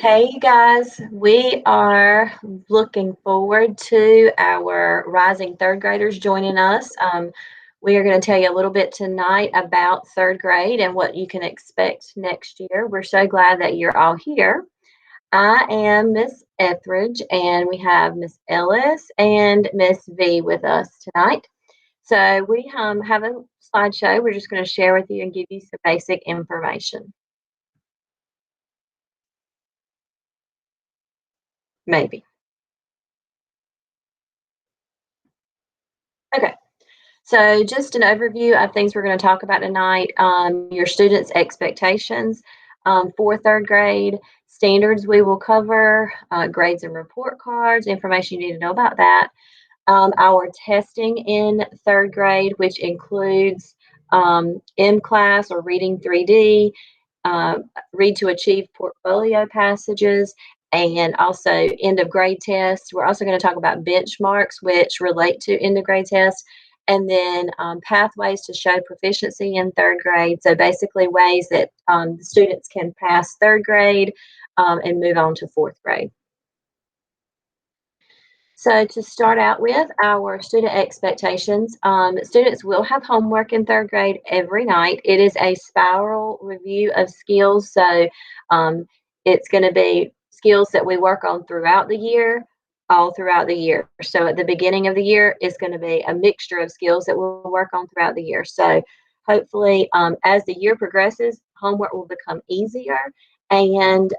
Hey, you guys, we are looking forward to our rising third graders joining us. We are going to tell you a little bit tonight about third grade and what you can expect next year. We're so glad that you're all here. I am Miss Etheridge, and we have Miss Ellis and Miss V with us tonight. So we have a slideshow we're just going to share with you and give you some basic information. Maybe. Okay. So, just an overview of things we're going to talk about tonight. Your students' expectations for third grade, standards we will cover, grades and report cards, information you need to know about that. Our testing in third grade, which includes M class or reading 3D, read to achieve portfolio passages, and also end of grade tests. We're also going to talk about benchmarks, which relate to end of grade tests, and then pathways to show proficiency in third grade. So basically, ways that the students can pass third grade and move on to fourth grade. So to start out with, our student expectations, students will have homework in third grade every night. It is a spiral review of skills, so it's going to be skills that we work on throughout the year, all throughout the year. So at the beginning of the year is going to be a mixture of skills that we'll work on throughout the year. So hopefully, as the year progresses, homework will become easier and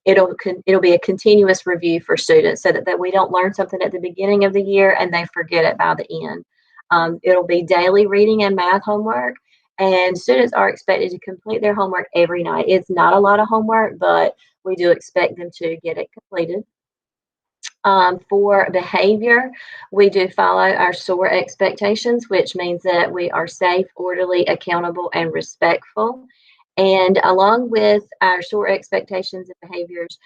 it'll be a continuous review for students so that we don't learn something at the beginning of the year and they forget it by the end. It'll be daily reading and math homework, and students are expected to complete their homework every night. It's not a lot of homework, but we do expect them to get it completed. For behavior, we do follow our SOAR expectations, which means that we are safe, orderly, accountable, and respectful. And along with our SOAR expectations and behaviors,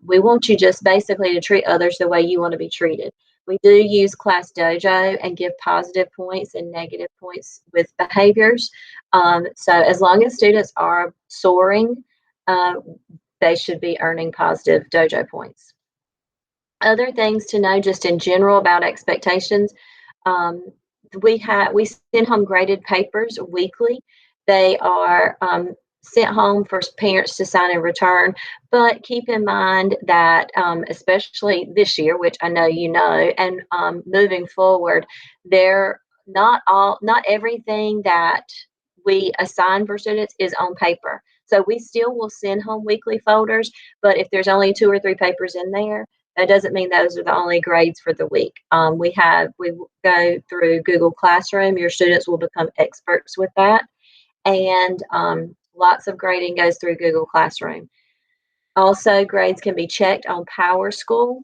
we want you just basically to treat others the way you want to be treated. We do use Class Dojo and give positive points and negative points with behaviors. So as long as students are soaring, they should be earning positive Dojo points. Other things to know just in general about expectations, um, we send home graded papers weekly. They are sent home for parents to sign and return, but keep in mind that especially this year, which I know you know, and moving forward, they're not everything that we assign for students is on paper. So we still will send home weekly folders, but if there's only 2 or 3 papers in there, that doesn't mean those are the only grades for the week. We go through Google Classroom. Your students will become experts with that, and lots of grading goes through Google Classroom. Also, grades can be checked on PowerSchool.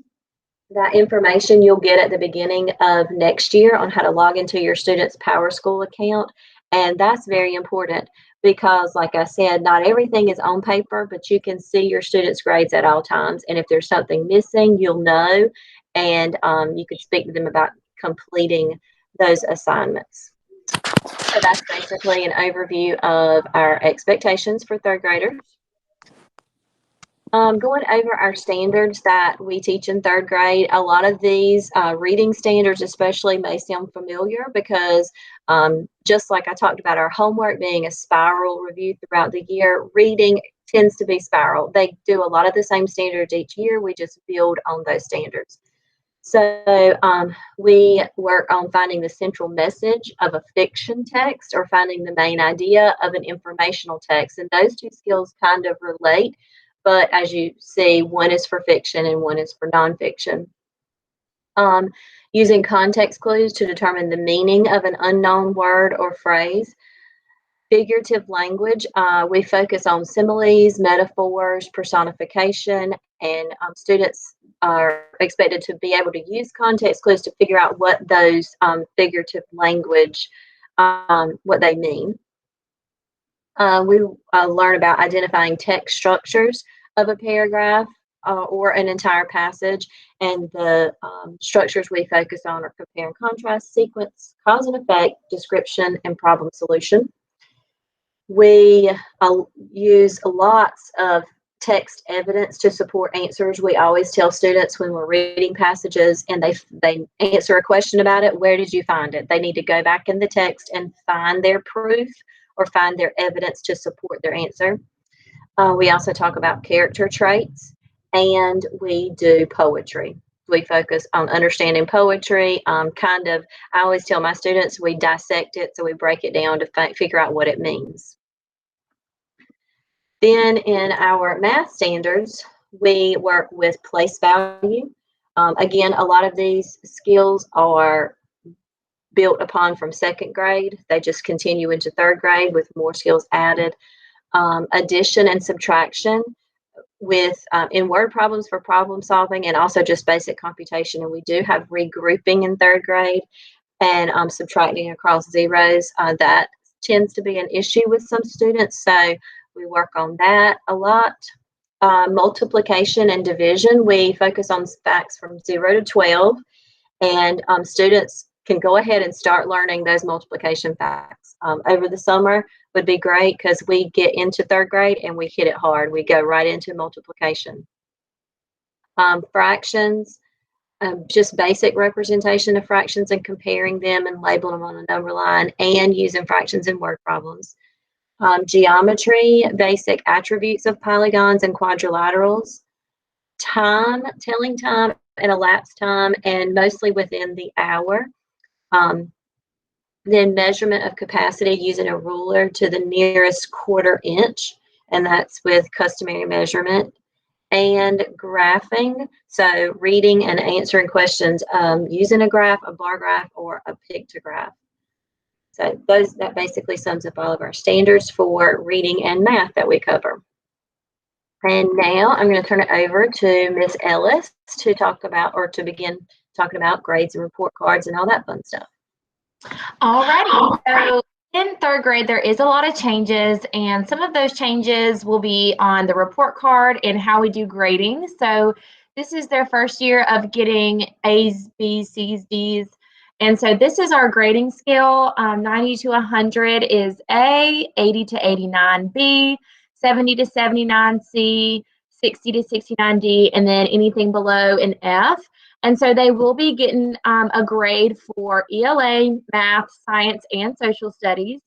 That information you'll get at the beginning of next year on how to log into your student's PowerSchool account. And that's very important because, like I said, not everything is on paper, but you can see your students' grades at all times. And if there's something missing, you'll know, and you could speak to them about completing those assignments. So that's basically an overview of our expectations for third graders. Going over our standards that we teach in third grade, a lot of these reading standards especially may sound familiar because just like I talked about our homework being a spiral review throughout the year, reading tends to be spiral. They do a lot of the same standards each year. We just build on those standards. So we work on finding the central message of a fiction text or finding the main idea of an informational text. And those two skills kind of relate, but as you see, one is for fiction and one is for nonfiction. Using context clues to determine the meaning of an unknown word or phrase. Figurative language, we focus on similes, metaphors, personification, and students are expected to be able to use context clues to figure out what those figurative language, what they mean. We learn about identifying text structures of a paragraph or an entire passage, and the structures we focus on are compare and contrast, sequence, cause and effect, description, and problem solution. We use lots of text evidence to support answers. We always tell students when we're reading passages and they answer a question about it, where did you find it? They need to go back in the text and find their proof or find their evidence to support their answer. We also talk about character traits, and we do poetry. We focus on understanding poetry. I always tell my students we dissect it, so we break it down to figure out what it means. Then in our math standards, we work with place value. Again, a lot of these skills are built upon from second grade. They just continue into third grade with more skills added. Addition and subtraction with in word problems for problem solving, and also just basic computation. And we do have regrouping in third grade and subtracting across zeros. That tends to be an issue with some students, so we work on that a lot. Multiplication and division, we focus on facts from 0 to 12, and students can go ahead and start learning those multiplication facts. Over the summer would be great because we get into third grade and we hit it hard. We go right into multiplication. Fractions, just basic representation of fractions and comparing them and labeling them on a number line, and using fractions in word problems. Geometry, basic attributes of polygons and quadrilaterals. Time, telling time and elapsed time, and mostly within the hour. Then measurement of capacity using a ruler to the nearest quarter inch, and that's with customary measurement. And graphing, so reading and answering questions using a graph, a bar graph, or a pictograph. So that basically sums up all of our standards for reading and math that we cover. And now I'm going to turn it over to Miss Ellis to talk about, or to begin talking about, grades and report cards and all that fun stuff. Alrighty, so in third grade, there is a lot of changes, and some of those changes will be on the report card and how we do grading. So this is their first year of getting A's, B's, C's, D's. And so this is our grading scale. 90 to 100 is A, 80 to 89 B, 70 to 79 C, 60 to 69 D, and then anything below an F. And so they will be getting a grade for ELA, math, science, and social studies.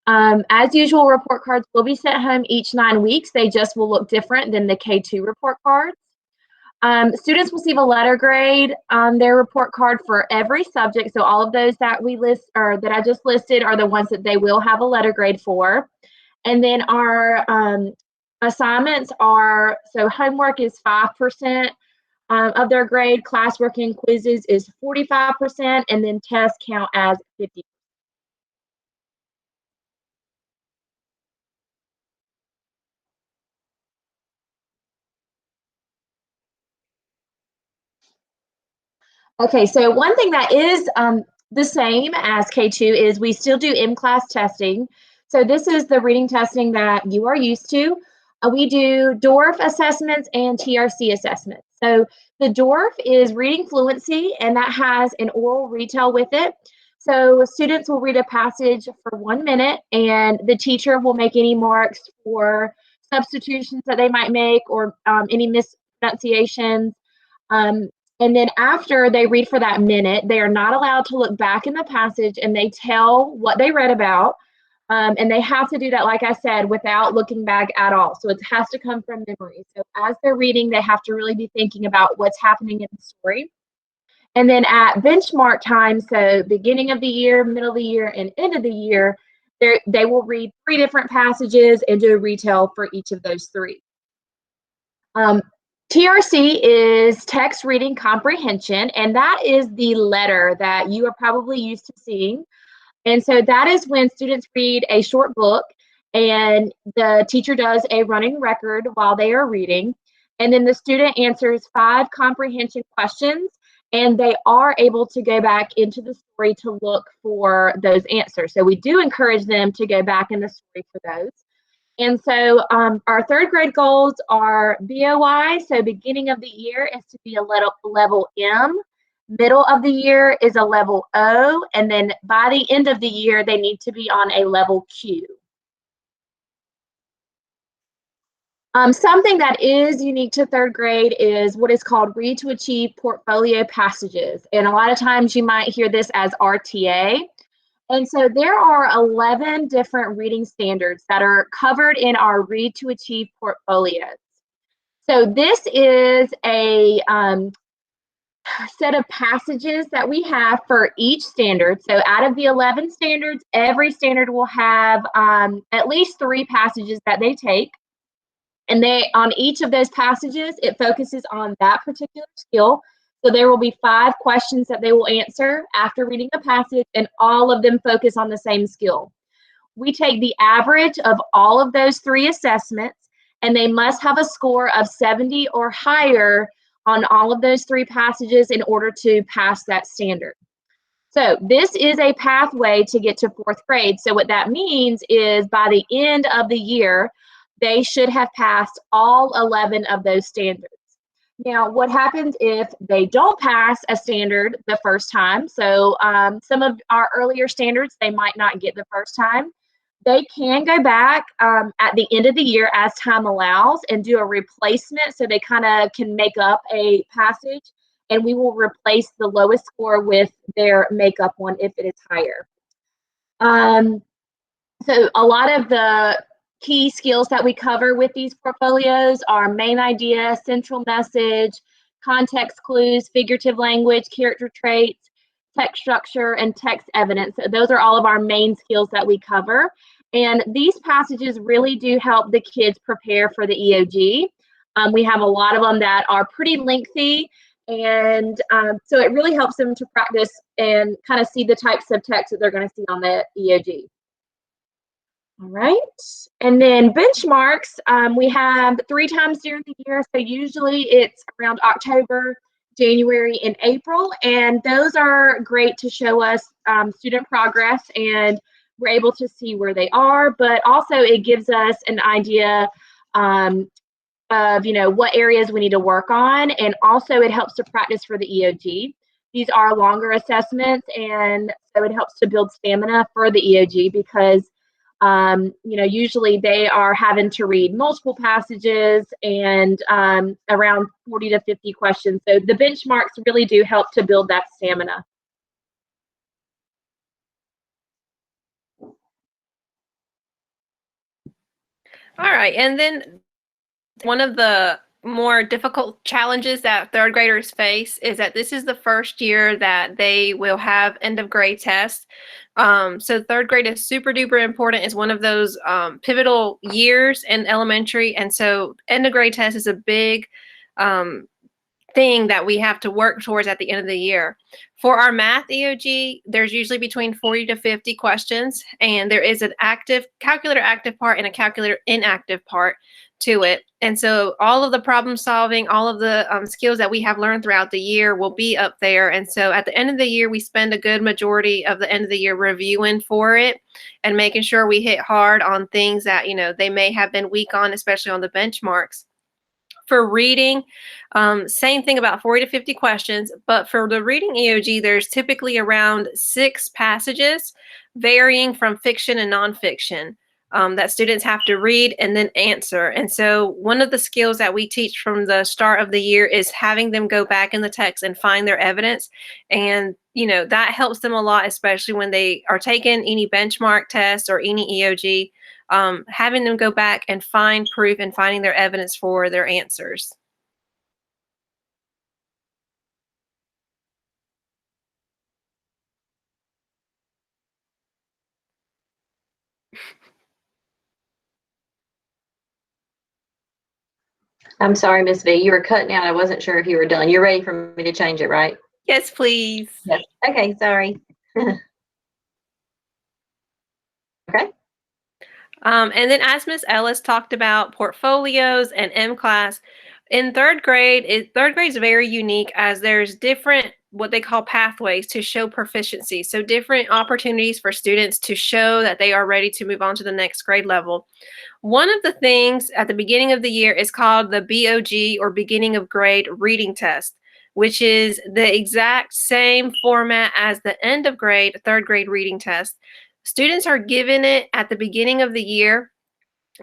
As usual, report cards will be sent home each 9 weeks. They just will look different than the K2 report cards. Students will receive a letter grade on their report card for every subject. So all of those that we list, or that I just listed, are the ones that they will have a letter grade for. And then our assignments are, so homework is 5% of their grade, classwork and quizzes is 45%, and then tests count as 50%. Okay, so one thing that is the same as K2 is we still do in-class testing. So this is the reading testing that you are used to. We do DORF assessments and TRC assessments. So the DORF is reading fluency, and that has an oral retell with it. So students will read a passage for 1 minute, and the teacher will make any marks for substitutions that they might make, or any mispronunciations. And then after they read for that minute, they are not allowed to look back in the passage, and they tell what they read about. And they have to do that, like I said, without looking back at all. So it has to come from memory. So as they're reading, they have to really be thinking about what's happening in the story. And then at benchmark time, so beginning of the year, middle of the year, and end of the year, they will read 3 different passages and do a retell for each of those 3. TRC is text reading comprehension, and that is the letter that you are probably used to seeing. And so that is when students read a short book, and the teacher does a running record while they are reading. And then the student answers 5 comprehension questions, and they are able to go back into the story to look for those answers. So we do encourage them to go back in the story for those. And so our third grade goals are BOI, so beginning of the year is to be a level M, middle of the year is a level O, and then by the end of the year, they need to be on a level Q. Something that is unique to third grade is what is called Read to Achieve portfolio passages. And a lot of times you might hear this as RTA. And so there are 11 different reading standards that are covered in our Read to Achieve portfolios. So this is a set of passages that we have for each standard. So out of the 11 standards, every standard will have at least 3 passages that they take. And they, on each of those passages, it focuses on that particular skill. So there will be 5 questions that they will answer after reading a passage, and all of them focus on the same skill. We take the average of all of those 3 assessments, and they must have a score of 70 or higher on all of those 3 passages in order to pass that standard. So this is a pathway to get to 4th grade. So what that means is by the end of the year, they should have passed all 11 of those standards. Now, what happens if they don't pass a standard the first time? So some of our earlier standards, they might not get the first time. They can go back at the end of the year as time allows and do a replacement so they kind of can make up a passage, and we will replace the lowest score with their makeup one if it is higher. So a lot of the key skills that we cover with these portfolios are main idea, central message, context clues, figurative language, character traits, text structure, and text evidence. So those are all of our main skills that we cover. And these passages really do help the kids prepare for the EOG. We have a lot of them that are pretty lengthy, and so it really helps them to practice and kind of see the types of text that they're going to see on the EOG. All right, and then benchmarks, we have 3 times during the year, so usually it's around October, January, and April, and those are great to show us student progress, and we're able to see where they are, but also it gives us an idea of what areas we need to work on, and also it helps to practice for the EOG. These are longer assessments, and so it helps to build stamina for the EOG because usually they are having to read multiple passages and around 40 to 50 questions. So the benchmarks really do help to build that stamina. All right, and then one of the more difficult challenges that third graders face is that this is the first year that they will have end of grade tests. So third grade is super duper important. It's one of those pivotal years in elementary, and so end of grade test is a big thing that we have to work towards at the end of the year. For our math EOG, there's usually between 40 to 50 questions, and there is an active calculator active part and a calculator inactive part to it. And so all of the problem solving, all of the skills that we have learned throughout the year will be up there. And so at the end of the year, we spend a good majority of the end of the year reviewing for it and making sure we hit hard on things that, they may have been weak on, especially on the benchmarks. For reading, same thing, about 40 to 50 questions, but for the reading EOG, there's typically around 6 passages, varying from fiction and nonfiction, that students have to read and then answer. And so one of the skills that we teach from the start of the year is having them go back in the text and find their evidence. And, that helps them a lot, especially when they are taking any benchmark tests or any EOG. Having them go back and find proof and finding their evidence for their answers. I'm sorry, Miss V, you were cutting out. I wasn't sure if you were done. You're ready for me to change it, right? Yes, please. Yes. Okay, sorry. Okay. And then as Ms. Ellis talked about portfolios and M-Class, in third grade is very unique as there's different what they call pathways to show proficiency. So different opportunities for students to show that they are ready to move on to the next grade level. One of the things at the beginning of the year is called the BOG, or beginning of grade reading test, which is the exact same format as the end of grade third grade reading test. Students are given it at the beginning of the year,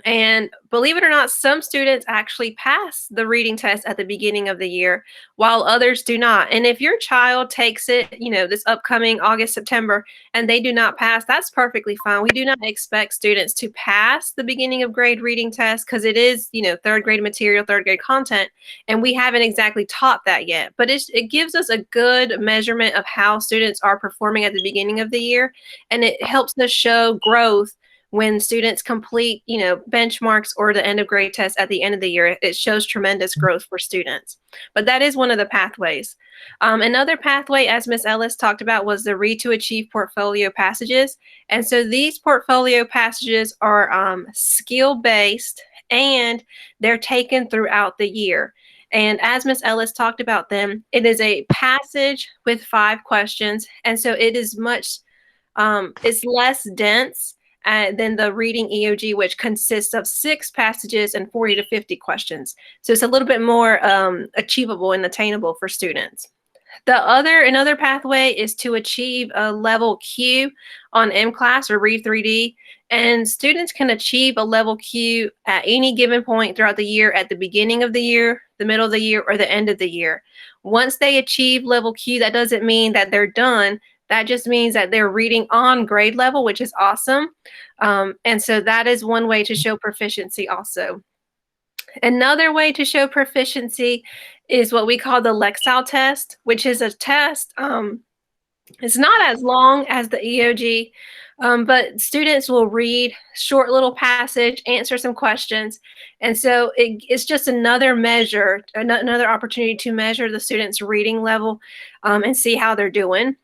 And believe it or not, some students actually pass the reading test at the beginning of the year, while others do not. And if your child takes it, this upcoming August, September, and they do not pass, that's perfectly fine. We do not expect students to pass the beginning of grade reading test because it is, third grade material, third grade content, and we haven't exactly taught that yet. But it gives us a good measurement of how students are performing at the beginning of the year, and it helps us show growth when students complete, benchmarks or the end of grade test at the end of the year. It shows tremendous growth for students. But that is one of the pathways. Another pathway, as Ms. Ellis talked about, was the Read to Achieve portfolio passages. And so these portfolio passages are skill-based, and they're taken throughout the year. And as Ms. Ellis talked about them, it is a passage with 5 questions. And so it is it's less dense than the reading EOG, which consists of 6 passages and 40 to 50 questions. So it's a little bit more achievable and attainable for students. Another pathway is to achieve a level Q on M-Class or Read 3D. And students can achieve a level Q at any given point throughout the year, at the beginning of the year, the middle of the year, or the end of the year. Once they achieve level Q, that doesn't mean that they're done. That just means that they're reading on grade level, which is awesome. And so that is one way to show proficiency also. Another way to show proficiency is what we call the Lexile test, which is a test. It's not as long as the EOG, but students will read short little passage, answer some questions. And so it's just another measure, another opportunity to measure the students' reading level and see how they're doing.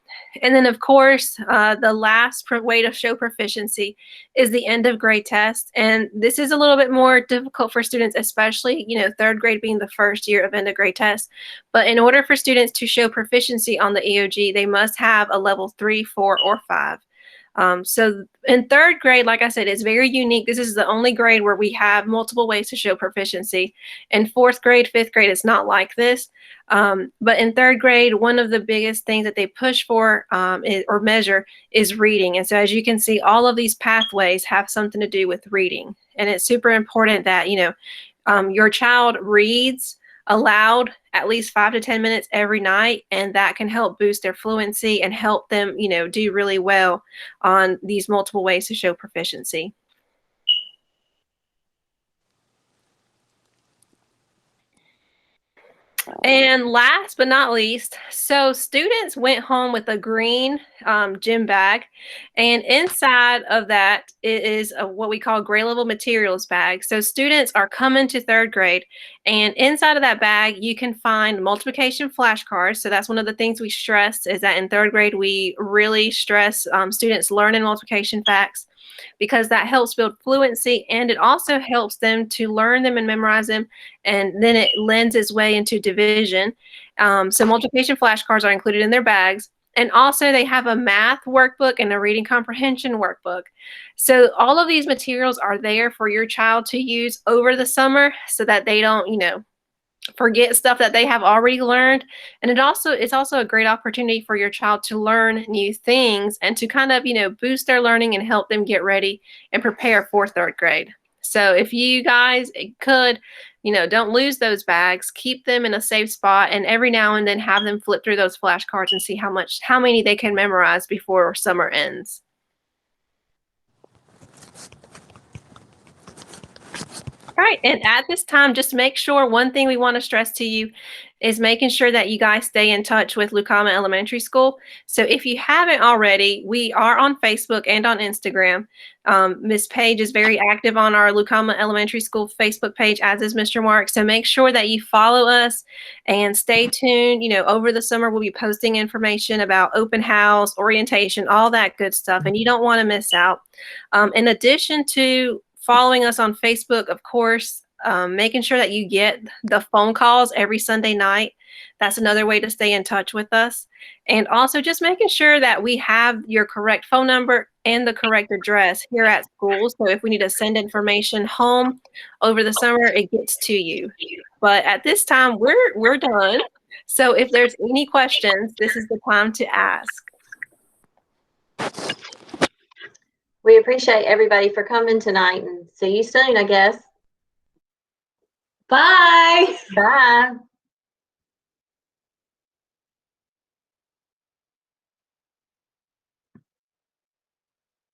And then, of course, the last way to show proficiency is the end of grade test. And this is a little bit more difficult for students, especially, third grade being the first year of end of grade test. But in order for students to show proficiency on the EOG, they must have a level 3, 4, or 5. So in third grade, like I said, it's very unique. This is the only grade where we have multiple ways to show proficiency. In fourth grade, fifth grade, it's not like this. But in third grade, one of the biggest things that they push for or measure is reading. And so as you can see, all of these pathways have something to do with reading. And it's super important that, your child reads aloud at least 5 to 10 minutes every night, and that can help boost their fluency and help them, do really well on these multiple ways to show proficiency. And last but not least, so students went home with a green gym bag, and inside of that is what we call grade level materials bag. So students are coming to third grade, and inside of that bag you can find multiplication flashcards. So that's one of the things we stress, is that in third grade we really stress students learning multiplication facts, because that helps build fluency, and it also helps them to learn them and memorize them, and then it lends its way into division. So multiplication flashcards are included in their bags, and also they have a math workbook and a reading comprehension workbook. So all of these materials are there for your child to use over the summer so that they don't, forget stuff that they have already learned. And it's also a great opportunity for your child to learn new things and to kind of, boost their learning and help them get ready and prepare for third grade. So if you guys could, don't lose those bags, keep them in a safe spot, and every now and then have them flip through those flashcards and see how many they can memorize before summer ends. All right, and at this time, just make sure, one thing we want to stress to you is making sure that you guys stay in touch with Lucama Elementary School. So if you haven't already, we are on Facebook and on Instagram. Ms. Page is very active on our Lucama Elementary School Facebook page, as is Mr. Mark. So make sure that you follow us and stay tuned. Over the summer, we'll be posting information about open house, orientation, all that good stuff, and you don't want to miss out. In addition to following us on Facebook, of course, making sure that you get the phone calls every Sunday night. That's another way to stay in touch with us. And also just making sure that we have your correct phone number and the correct address here at school. So if we need to send information home over the summer, it gets to you. But at this time, we're done. So if there's any questions, this is the time to ask. We appreciate everybody for coming tonight, and see you soon, I guess. Bye. Bye.